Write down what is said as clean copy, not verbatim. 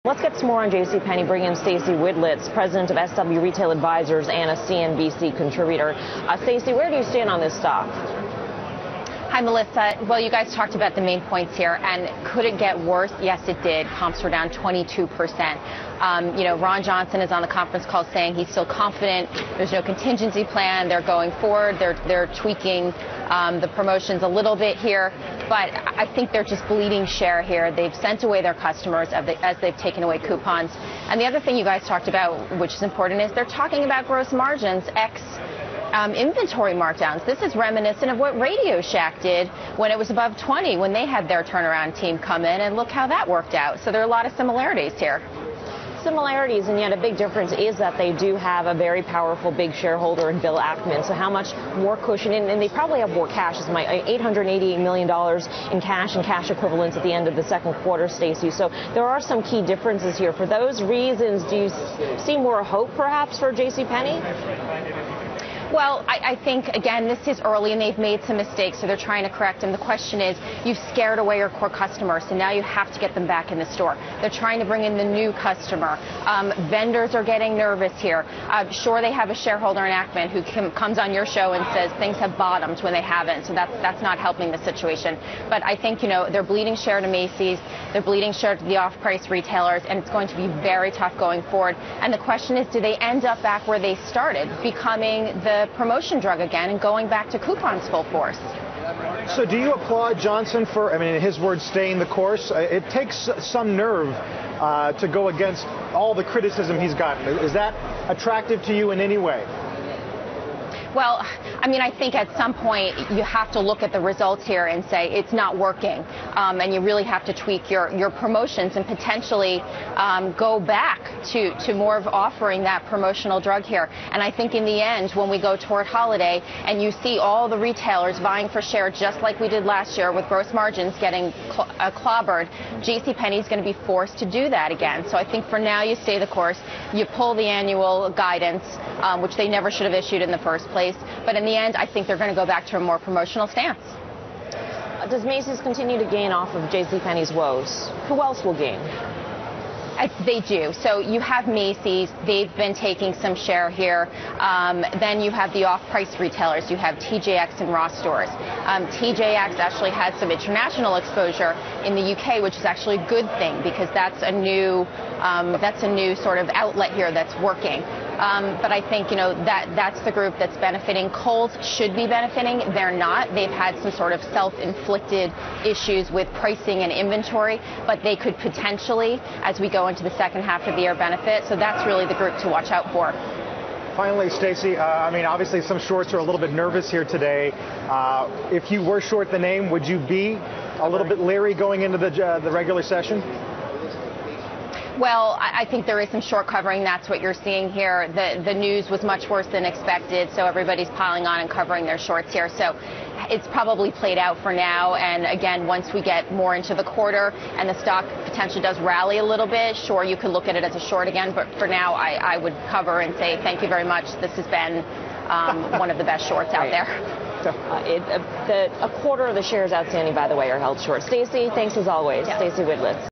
Let's get some more on Penney. Bring in Stacey Widlitz, president of SW Retail Advisors and a CNBC contributor. Stacey, where do you stand on this stock? Hi, Melissa. Well, you guys talked about the main points here, and could it get worse? Yes, it did. Comps were down 22%. Ron Johnson is on the conference call saying he's still confident. There's no contingency plan. They're going forward. They're tweaking the promotions a little bit here, but I think they're just bleeding share here. They've sent away their customers as they've taken away coupons. And the other thing you guys talked about, which is important, is they're talking about gross margins ex inventory markdowns. This is reminiscent of what Radio Shack did when it was above 20, when they had their turnaround team come in, and look how that worked out. So there are a lot of similarities here. Similarities, and yet a big difference is that they do have a very powerful big shareholder in Bill Ackman. So how much more cushion, and they probably have more cash. It's $888 million in cash and cash equivalents at the end of the second quarter, Stacey. So there are some key differences here. For those reasons, do you see more hope perhaps for Penney? Well, I think, again, this is early and they've made some mistakes, so they're trying to correct them. The question is, you've scared away your core customers, so now you have to get them back in the store. They're trying to bring in the new customer. Vendors are getting nervous here. Sure, they have a shareholder in Ackman who comes on your show and says things have bottomed when they haven't, so that's not helping the situation. But I think, they're bleeding share to Macy's, they're bleeding share to the off-price retailers, and it's going to be very tough going forward. And the question is, do they end up back where they started, becoming the promotion drug again and going back to coupons full force? So do you applaud Johnson for, in his words, staying the course? It takes some nerve to go against all the criticism he's gotten. Is that attractive to you in any way? Well, I think at some point you have to look at the results here and say it's not working, and you really have to tweak your promotions and potentially go back to more of offering that promotional drug here. And I think in the end, when we go toward holiday and you see all the retailers vying for share just like we did last year with gross margins getting clobbered, Penney's going to be forced to do that again. So I think for now you stay the course, you pull the annual guidance, which they never should have issued in the first place. But in the end, I think they're going to go back to a more promotional stance. Does Macy's continue to gain off of Penney's woes? Who else will gain? They do. So you have Macy's. They've been taking some share here. Then you have the off-price retailers. You have TJX and Ross stores. TJX actually has some international exposure in the UK, which is actually a good thing because that's a new sort of outlet here that's working. But I think, that's the group that's benefiting. Kohl's should be benefiting. They're not. They've had some sort of self-inflicted issues with pricing and inventory, but they could potentially, as we go into the second half of the year, benefit. So that's really the group to watch out for. Finally, Stacey, obviously some shorts are a little bit nervous here today. If you were short the name, would you be a little bit leery going into the regular session? Well, I think there is some short covering. That's what you're seeing here. The news was much worse than expected, so everybody's piling on and covering their shorts here. So it's probably played out for now. And again, once we get more into the quarter and the stock potentially does rally a little bit, sure, you could look at it as a short again. But for now, I would cover and say thank you very much. This has been one of the best shorts out there. A quarter of the shares outstanding, by the way, are held short. Stacey, thanks as always. Yeah. Stacey Widlitz.